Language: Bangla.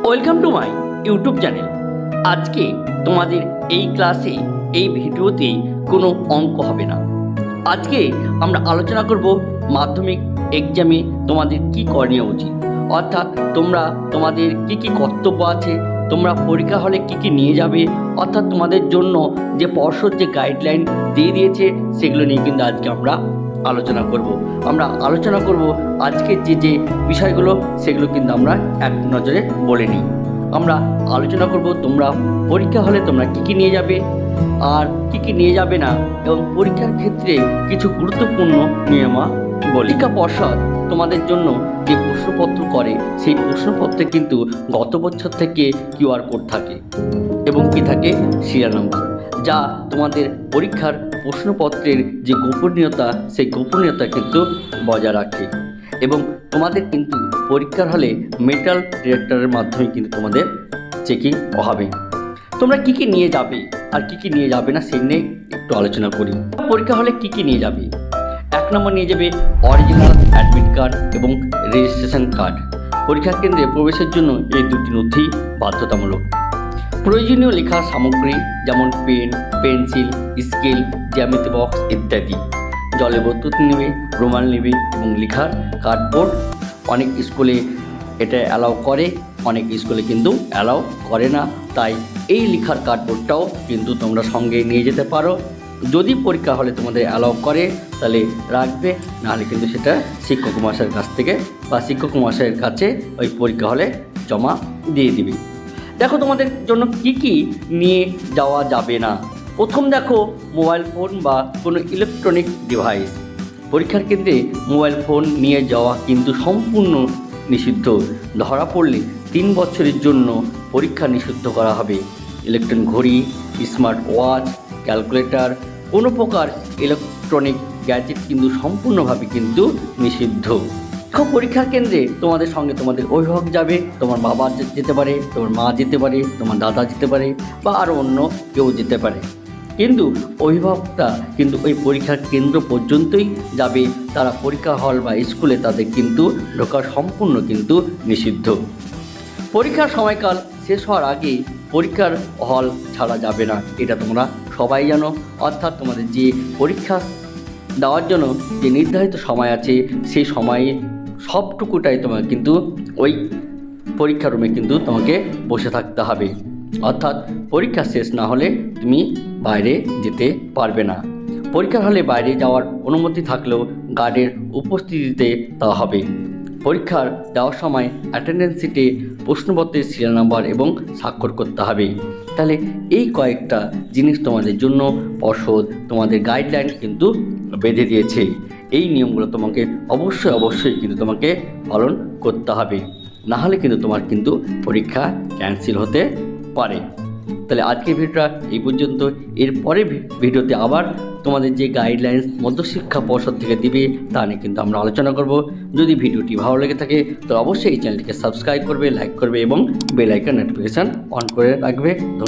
Welcome to my YouTube channel. আজকে তোমাদের এই ক্লাসে এই ভিডিওতে কোনো অঙ্ক হবে না। আজকে আমরা আলোচনা করব মাধ্যমিক এক্সামে তোমাদের কি করণীয় উচিত, অর্থাৎ তোমাদের কি কর্তব্য আছে, তোমরা পরীক্ষা হলে কি নিয়ে যাবে, অর্থাৎ তোমাদের জন্য যে পর্ষদ যে গাইডলাইন দিয়ে দিয়েছে সেগুলো নিয়ে কিন্তু আজকে আমরা আলোচনা করব। আজকে যে বিষয়গুলো সেগুলো কিন্তু আমরা এক নজরে বলে নিই। আমরা আলোচনা করব তোমরা পরীক্ষা হলে তোমরা কি নিয়ে যাবে আর কি নিয়ে যাবে না, এবং পরীক্ষার ক্ষেত্রে কিছু গুরুত্বপূর্ণ নিয়মাবলী। পরীক্ষা পর্ষদ তোমাদের জন্য যে প্রশ্নপত্র করে সেই প্রশ্নপত্রে কিন্তু গত বছর থেকে QR কোড থাকে এবং কি থাকে সিরিয়াল নাম্বার, যা তোমাদের পরীক্ষার প্রশ্নপত্রের যে গোপনীয়তা সেই গোপনীয়তা কিন্তু বজায় রাখে। এবং তোমাদের কিন্তু পরীক্ষার হলে মেটাল ডিটেক্টরের মাধ্যমে কিন্তু তোমাদের চেকিং হবে। তোমরা কি নিয়ে যাবে আর কি নিয়ে যাবে না সেই নিয়ে একটু আলোচনা করি। পরীক্ষা হলে কি নিয়ে যাবে? 1 নম্বর নিয়ে যাবে অরিজিনাল অ্যাডমিট কার্ড এবং রেজিস্ট্রেশন কার্ড। পরীক্ষা কেন্দ্রে প্রবেশের জন্য এই দুটি নথি বাধ্যতামূলক। প্রয়োজনীয় লেখার সামগ্রী যেমন পেন, পেন্সিল, স্কেল, জ্যামিতি বক্স ইত্যাদি। জলে বোতল নেবে, রুমাল নেবে এবং লেখার কার্ডবোর্ড। অনেক স্কুলে এটা অ্যালাউ করে, অনেক স্কুলে কিন্তু অ্যালাউ করে না, তাই এই লেখার কার্ডবোর্ডটাও কিন্তু তোমরা সঙ্গে নিয়ে যেতে পারো। যদি পরীক্ষা হলে তোমাদের অ্যালাউ করে তাহলে রাখবে, নাহলে কিন্তু সেটা শিক্ষক মহাশয়ের কাছ থেকে বা শিক্ষক মহাশয়ের কাছে ওই পরীক্ষা হলে জমা দিয়ে দিবে। দেখো তোমাদের জন্য কি নিয়ে যাওয়া যাবে না। প্রথম দেখো মোবাইল ফোন বা কোনো ইলেকট্রনিক ডিভাইস। পরীক্ষার কেন্দ্রে মোবাইল ফোন নিয়ে যাওয়া কিন্তু সম্পূর্ণ নিষিদ্ধ। ধরা পড়লে 3 বছরের জন্য পরীক্ষা নিষিদ্ধ করা হবে। ইলেকট্রনিক ঘড়ি, স্মার্ট ওয়াচ, ক্যালকুলেটর, কোনো প্রকার ইলেকট্রনিক গ্যাজেট কিন্তু সম্পূর্ণভাবে কিন্তু নিষিদ্ধ। পরীক্ষার কেন্দ্রে তোমাদের সঙ্গে তোমাদের অভিভাবক যাবে, তোমার বাবা যেতে পারে, তোমার মা যেতে পারে, তোমার দাদা যেতে পারে বা আরও অন্য কেউ যেতে পারে, কিন্তু অভিভাবকটা কিন্তু ওই পরীক্ষার কেন্দ্র পর্যন্তই যাবে। তারা পরীক্ষা হল বা স্কুলে তাদের কিন্তু ঢোকা সম্পূর্ণ কিন্তু নিষিদ্ধ। পরীক্ষার সময়কাল শেষ হওয়ার আগে পরীক্ষার হল ছাড়া যাবে না, এটা তোমরা সবাই জানো। অর্থাৎ তোমাদের যে পরীক্ষা দেওয়ার জন্য যে নির্ধারিত সময় আছে সেই সময়ে সবটুকুটাই তোমার কিন্তু ওই পরীক্ষা রুমে কিন্তু তোমাকে বসে থাকতে হবে। অর্থাৎ পরীক্ষা শেষ না হলে তুমি বাইরে যেতে পারবে না। পরীক্ষার হলে বাইরে যাওয়ার অনুমতি থাকলেও গার্ডের উপস্থিতিতে তা হবে। পরীক্ষার দেওয়ার সময় অ্যাটেন্ডেন্স শিটে প্রশ্নপত্রের সিরিয়াল নাম্বার এবং স্বাক্ষর করতে হবে। তাহলে এই কয়েকটা জিনিস তোমাদের জন্য পর্ষদ তোমাদের গাইডলাইন কিন্তু বেঁধে দিয়েছে। এই নিয়মগুলো তোমাকে অবশ্যই কিন্তু তোমাকে পালন করতে হবে, না হলে কিন্তু তোমার কিন্তু পরীক্ষা ক্যান্সেল হতে পারে। তাহলে আজকের ভিডিওটা এই পর্যন্ত। এরপরে ভিডিওতে আবার তোমাদের যে গাইডলাইন্স মধ্যশিক্ষা পর্ষদ থেকে দিবে তা নিয়ে কিন্তু আমরা আলোচনা করব। যদি ভিডিওটি ভালো লেগে থাকে তো অবশ্যই এই চ্যানেলটিকে সাবস্ক্রাইব করবে, লাইক করবে এবং বেল আইকন নোটিফিকেশান অন করে রাখবে। ধন্যবাদ।